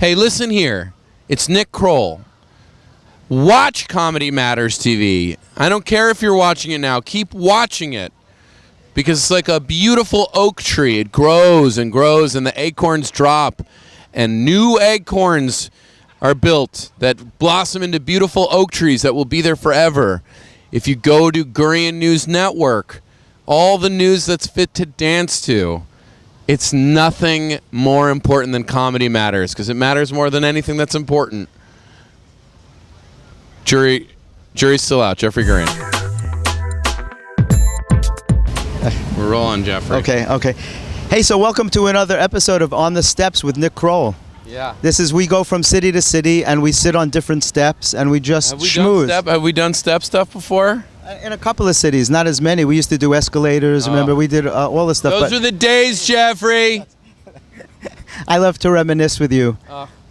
Hey, listen here. It's Nick Kroll. Watch Comedy Matters TV. I don't care if you're watching it now. Keep watching it. Because it's like a beautiful oak tree. It grows and grows, and the acorns drop. And new acorns are built that blossom into beautiful oak trees that will be there forever. If you go to Gurian News Network, all the news that's fit to dance to, it's nothing more important than Comedy Matters, because it matters more than anything that's important. Jury's still out. Jeffrey Gurian. We're rolling, Jeffrey. Okay. Hey, so welcome to another episode of On the Steps with Nick Kroll. Yeah. We go from city to city and we sit on different steps and we just schmooze. Have we done step stuff before? In a couple of cities, not as many. We used to do escalators. Remember, we did all the stuff. Those are the days, Jeffrey. I love to reminisce with you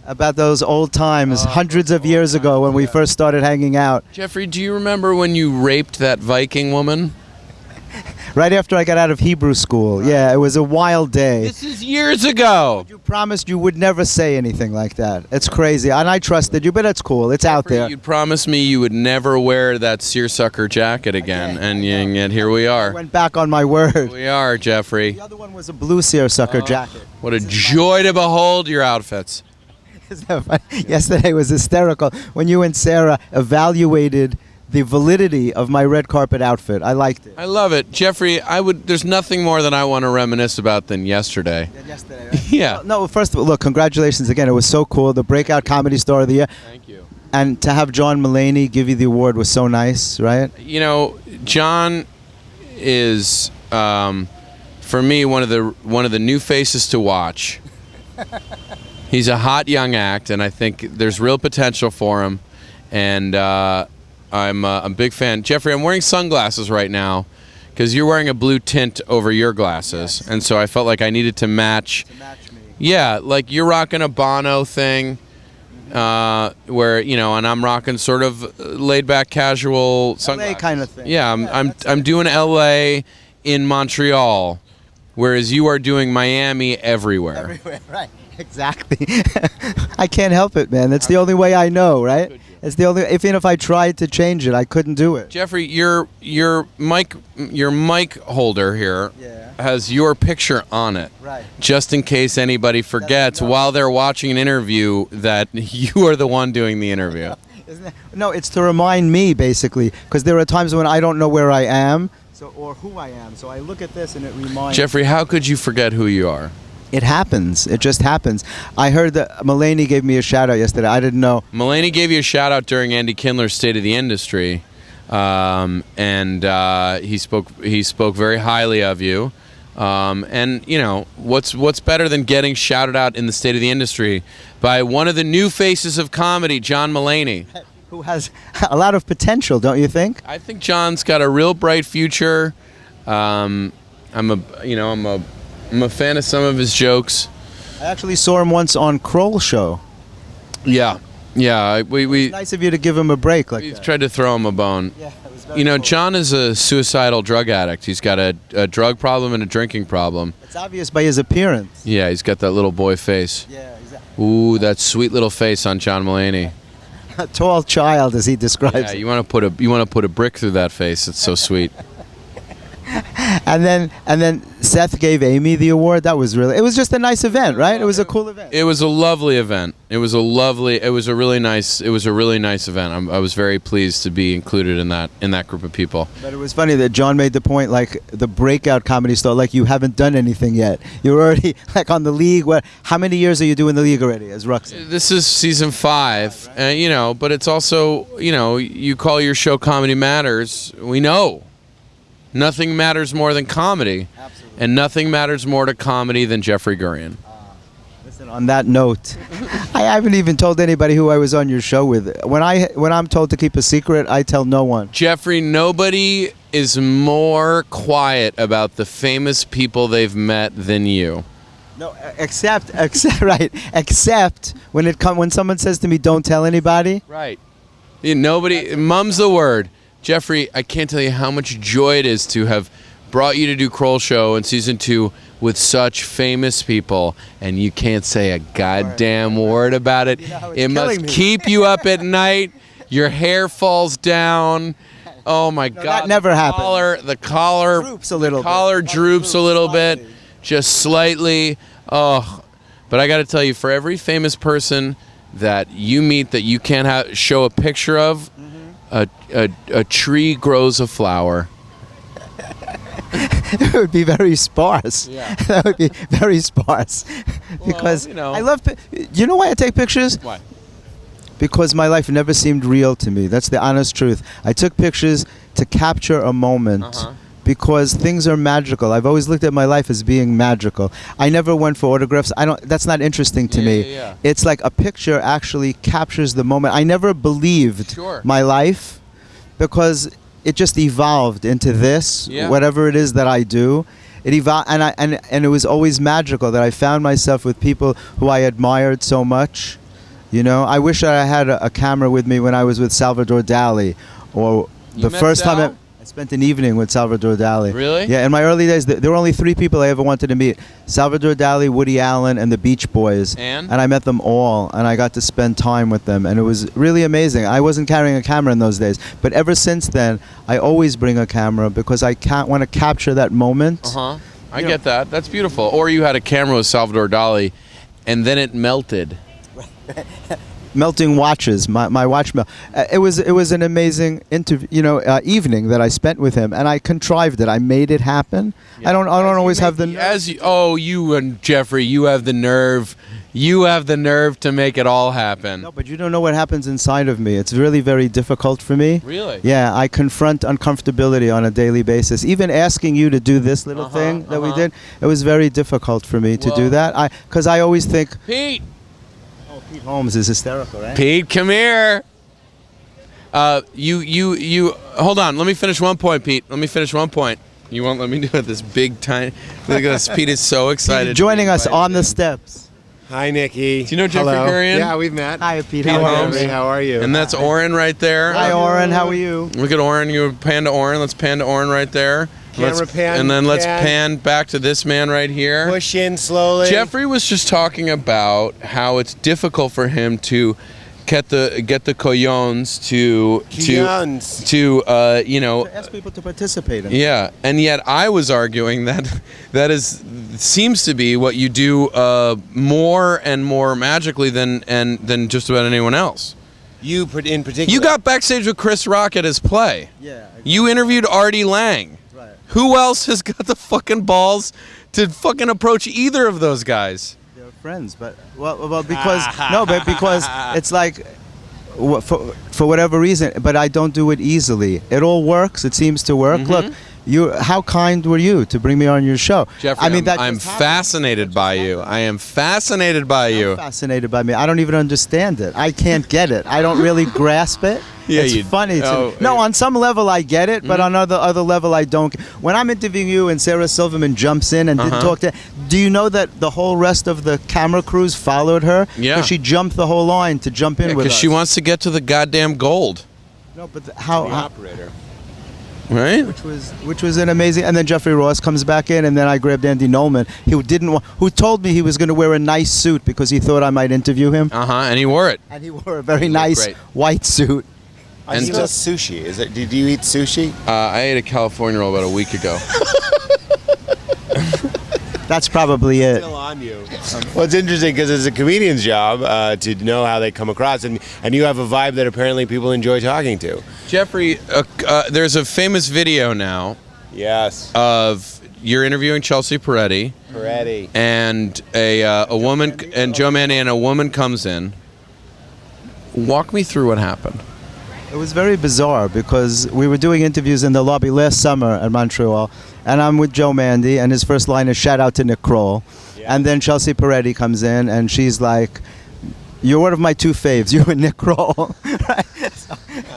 about those old times, hundreds of years ago when we first started hanging out. Jeffrey, do you remember when you raped that Viking woman? Right after I got out of Hebrew school. Yeah, it was a wild day. This is years ago. You promised you would never say anything like that. It's crazy. And I trusted you, but it's cool. It's out there. You promised me you would never wear that seersucker jacket again, and yet here we are. I went back on my word. Here we are, Jeffrey. The other one was a blue seersucker jacket. What a joy to behold your outfits. Isn't that funny? Yesterday was hysterical when you and Sarah evaluated the validity of my red carpet outfit. I liked it. I love it. Jeffrey, there's nothing more that I want to reminisce about than yesterday. Right? Yeah. No, first of all, look, congratulations again. It was so cool. The Breakout Comedy Star of the Year. Thank you. And to have John Mulaney give you the award was so nice, right? You know, John is, for me, one of the new faces to watch. He's a hot young act, and I think there's real potential for him. And I'm a big fan. Jeffrey, I'm wearing sunglasses right now because you're wearing a blue tint over your glasses. Yes. And so I felt like I needed to match. To match me. Yeah, like you're rocking a Bono thing where, you know, and I'm rocking sort of laid-back casual sunglasses. LA kind of thing. Yeah, I'm doing LA in Montreal, whereas you are doing Miami everywhere. Everywhere, right. Exactly. I can't help it, man. That's the only way I know, right? It's the only. Even if I tried to change it, I couldn't do it. Jeffrey, your mic holder here has your picture on it, right? Just in case anybody forgets while they're watching an interview that you are the one doing the interview. No, it's to remind me basically, because there are times when I don't know where I am, or who I am. So I look at this and it reminds. Jeffrey, how could you forget who you are? It happens. It just happens. I heard that Mulaney gave me a shout out yesterday. I didn't know. Mulaney gave you a shout out during Andy Kindler's State of the Industry, and he spoke very highly of you. And you know what's better than getting shouted out in the State of the Industry by one of the new faces of comedy, John Mulaney, who has a lot of potential, don't you think? I think John's got a real bright future. I'm a fan of some of his jokes. I actually saw him once on Kroll show. Yeah. It's nice of you to give him a break like that. We tried to throw him a bone. Yeah, it was very cool. John is a suicidal drug addict. He's got a drug problem and a drinking problem. It's obvious by his appearance. Yeah, he's got that little boy face. Yeah, exactly. Ooh, that sweet little face on John Mulaney. A tall child, as he describes it. Yeah, you want to put a brick through that face. It's so sweet. And then Seth gave Amy the award. It was just a nice event, right? It was a cool event. It was a lovely event. It was a really nice event. I was very pleased to be included in that group of people. But it was funny that John made the point, like the Breakout Comedy Star, like you haven't done anything yet. You're already like on the league. How many years are you doing the league already as Ruxin? This is season 5, right. But it's also, you call your show Comedy Matters. We know. Nothing matters more than comedy. Absolutely. And nothing matters more to comedy than Jeffrey Gurian. Listen, on that note, I haven't even told anybody who I was on your show with. When I'm told to keep a secret, I tell no one. Jeffrey, nobody is more quiet about the famous people they've met than you. No, except when someone says to me, "Don't tell anybody." Right. Nobody. Mum's the word. Jeffrey, I can't tell you how much joy it is to have brought you to do Kroll Show in season 2 with such famous people, and you can't say a goddamn word about it. You know how it's It must killing me. keep you up at night. Your hair falls down. Oh my God! that never happened. The collar Droops a little the collar bit. droops a little bit, Slightly. just slightly. Oh, but I got to tell you, for every famous person that you meet that you can't show a picture of, a tree grows a flower. It would be very sparse. Yeah. That would be very sparse. Because you know. I love. You know why I take pictures? Why? Because my life never seemed real to me. That's the honest truth. I took pictures to capture a moment. Because things are magical. I've always looked at my life as being magical. I never went for autographs. That's not interesting to me. Yeah. It's like a picture actually captures the moment. I never believed Sure. my life because it just evolved into this, Yeah. whatever it is that I do. It evolved, and it was always magical that I found myself with people who I admired so much. You know, I wish I had a camera with me when I was with Salvador Dali, or You the met first time Sal? I spent an evening with Salvador Dali. Really? Yeah, in my early days, there were only 3 people I ever wanted to meet: Salvador Dali, Woody Allen, and the Beach Boys. And I met them all, and I got to spend time with them, and it was really amazing. I wasn't carrying a camera in those days, but ever since then, I always bring a camera because I can't want to capture that moment. I get that. That's beautiful. Or you had a camera with Salvador Dali, and then it melted. Melting watches, my watch melt. It was an amazing evening that I spent with him, and I contrived it. I made it happen. I don't always have the You and Jeffrey, you have the nerve. You have the nerve to make it all happen. No, but you don't know what happens inside of me. It's really very difficult for me. Really? Yeah, I confront uncomfortability on a daily basis. Even asking you to do this little thing that we did, it was very difficult for me to do that. Because I always think Pete. Pete Holmes is hysterical, right? Pete, come here. You hold on. Let me finish one point, Pete. Let me finish one point. You won't let me do it. This big tiny. Look at this. Pete is so excited. Joining us to be on the invited steps. Hi, Nikki. Do you know Jeffrey Hello. Gurian? Yeah, we've met. Hi, Pete. Pete How are Holmes. you? How are you? in. And that's Oren right there. Hi, Oren. How are you? Look at Oren. You pan to Oren. Let's pan to Oren right there. Camera pan, and then let's pan. pan back to this man right here. Push in slowly. Jeffrey was just talking about how it's difficult for him to get the coyones to Ask people to participate in. yeah, and yet I was arguing that seems to be what you do more and more magically than just about anyone else. You in particular. You got backstage with Chris Rock at his play. Yeah. You interviewed Artie Lang. Right. Who else has got the fucking balls to fucking approach either of those guys? They're friends, but because it's like for whatever reason, but I don't do it easily. It all works. It seems to work. Look, how kind were you to bring me on your show? Jeffrey, I'm fascinated by you. I am fascinated by you. Fascinated by me. I don't even understand it. I can't get it. I don't really grasp it. Yeah, it's funny. No, on some level I get it, but on other level I don't. When I'm interviewing you and Sarah Silverman jumps in and didn't talk to, do you know that the whole rest of the camera crews followed her? Yeah. Because she jumped the whole line to jump in with us. Because she wants to get to the goddamn gold. No, but the how? operator. Right? Which was an amazing, and then Jeffrey Ross comes back in, and then I grabbed Andy Nolman, who told me he was going to wear a nice suit because he thought I might interview him, And he wore it. and he wore a very nice great. white suit. And still sushi. Did you eat sushi? I ate a California roll about a week ago. That's probably it. Still on you. Well, it's interesting because it's a comedian's job to know how they come across, and you have a vibe that apparently people enjoy talking to. Jeffrey, there's a famous video now Yes. of you're interviewing Chelsea Peretti, and a woman, and Joe Mandy, and a woman comes in. Walk me through what happened. It was very bizarre because we were doing interviews in the lobby last summer at Montreal, and I'm with Joe Mandy, and his first line is "Shout out to Nick Kroll," and then Chelsea Peretti comes in, and she's like, "You're one of my two faves, you and Nick Kroll."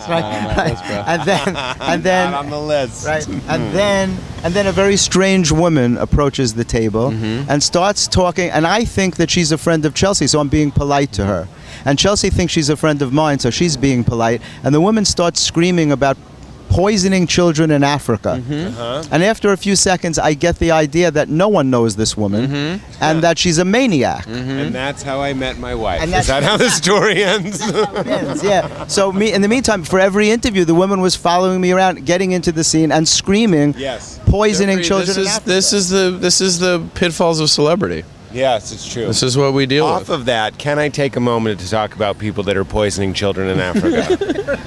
Right? And then Not on the list. right, and then a very strange woman approaches the table and starts talking, and I think that she's a friend of Chelsea, so I'm being polite to her. And Chelsea thinks she's a friend of mine, so she's being polite. And the woman starts screaming about poisoning children in Africa. And after a few seconds, I get the idea that no one knows this woman and that she's a maniac. And that's how I met my wife. And Is that how the story ends? Yeah. So in the meantime, for every interview, the woman was following me around, getting into the scene and screaming, Yes. poisoning Jeffrey, children in Africa. this is the pitfalls of celebrity. Yes, it's true. This is what we deal Off with. of that, can I take a moment to talk about people that are poisoning children in Africa?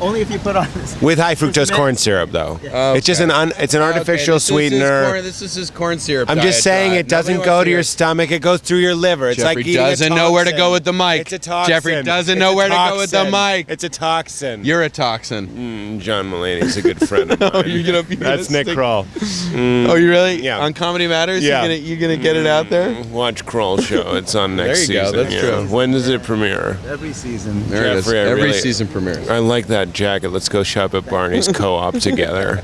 Only if you put on this. With high fructose corn syrup, though. It's just it's an artificial sweetener. This is his corn syrup. I'm just saying it doesn't go to your stomach. It goes through your liver. It's Jeffrey like eating a doesn't know where to toxin. go with the mic. It's a toxin. Jeffrey doesn't It's know a where to go with the toxin. mic. It's a toxin. You're a toxin. John Mulaney's a good friend of mine. That's Nick Kroll. Oh, you really? Yeah. On Comedy Matters? Yeah. You gonna get it out there? Watch Kroll show. It's on next There you go. season. That's true. When does it premiere? Every season. There it is. Jeffrey, I Every really- season premieres. I like that jacket. Let's go shop at Barney's Co-op together.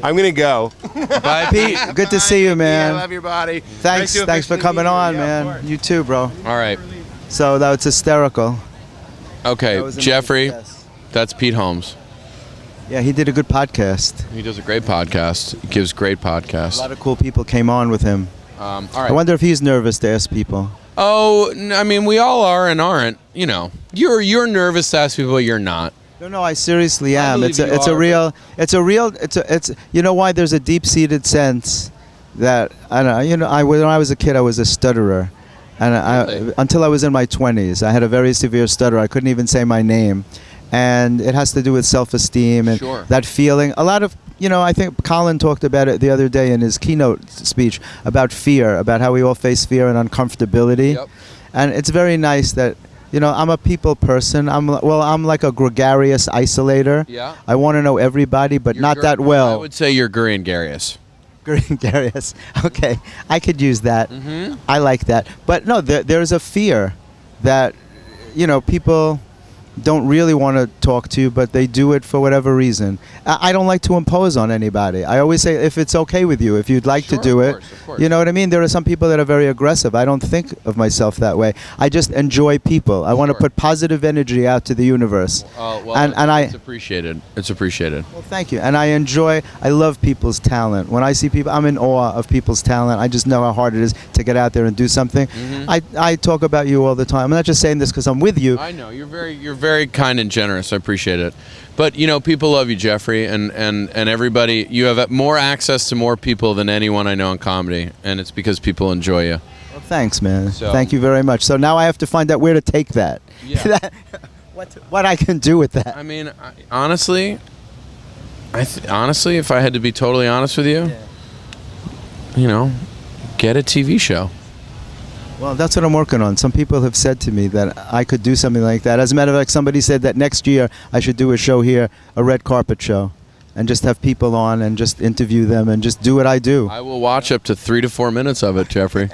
I'm gonna go. Bye, Pete. Good to see you, man. I love your body. Thanks Nice to for officially coming meet you. on, Yeah, of man. course. You too, bro. All right. So that was hysterical. Okay, That was amazing. Jeffrey, Yes. that's Pete Holmes. Yeah, he did a good podcast. He does a great podcast. He gives great A podcasts. lot of cool people came on with him. All I right. wonder if he's nervous to ask people. Oh, I mean, we all are and aren't. You know, you're nervous to ask people. You're not. No, I seriously I am. believe It's you a are, real. You know why? There's a deep-seated sense that I don't know. You know, when I was a kid, I was a stutterer, and Really? until I was in my 20s, I had a very severe stutter. I couldn't even say my name, and it has to do with self-esteem and Sure. that feeling. A lot of I think Colin talked about it the other day in his keynote speech about fear, about how we all face fear and uncomfortability, Yep. and it's very nice that. I'm a people person. I'm like a gregarious isolator. Yeah. I want to know everybody, but You're not that I well. would say you're gregarious. Gregarious. Okay, I could use that. Mm-hmm. I like that. But no, there's a fear that, people don't really want to talk to you, but they do it for whatever reason. I don't like to impose on anybody. I always say, if it's okay with you, if you'd like Sure, to do of it, course, of course. you know what I mean? There are some people that are very aggressive. I don't think of myself that way. I just enjoy people. I want to Sure. put positive energy out to the universe. Well, and it's appreciated. It's appreciated. Well, thank you. And I love people's talent. When I see people, I'm in awe of people's talent. I just know how hard it is to get out there and do something. Mm-hmm. I talk about you all the time. I'm not just saying this because I'm with you. I know you're very kind and generous. I appreciate it. But people love you, Jeffrey, and everybody. You have more access to more people than anyone I know in comedy, and it's because people enjoy you. Well, thanks, man. So- Thank you very much. So now I have to find out where to take that. Yeah. what I can do with that. I mean, honestly, if I had to be totally honest with you, get a TV show. Well, that's what I'm working on. Some people have said to me that I could do something like that. As a matter of fact, somebody said that next year I should do a show here, a red carpet show, and just have people on and just interview them and just do what I do. I will watch up to 3 to 4 minutes of it, Jeffrey.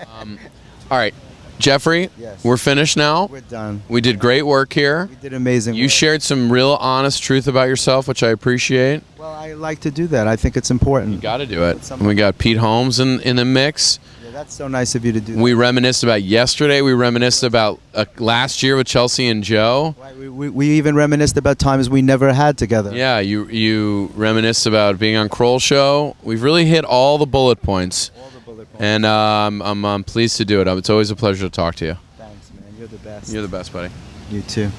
All right, Jeffrey, Yes. we're finished now. We're done. We did great work here. We did amazing You work. shared some real honest truth about yourself, which I appreciate. Well, I like to do that. I think it's important. You got to do it. And we got Pete Holmes in the mix. Yeah, that's so nice of you to do that. We reminisced about yesterday. We reminisced about last year with Chelsea and Joe. Right, we even reminisced about times we never had together. Yeah, you reminisced about being on Kroll show. We've really hit all the bullet points, All the bullet points. and I'm pleased to do it. It's always a pleasure to talk to you. Thanks, man. You're the best. You're the best, buddy. You too.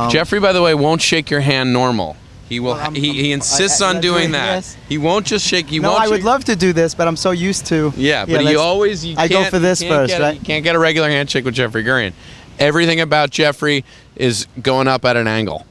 Jeffrey, by the way, won't shake your hand normal. He will. Well, he insists I- on doing that. yes. He won't just shake. He No, won't I would shake- love to do this, but I'm so used to. Yeah, but let's- you always. You I go can't- for this you can't first, get right? You can't get a regular handshake with Jeffrey Gurian. Everything about Jeffrey is going up at an angle.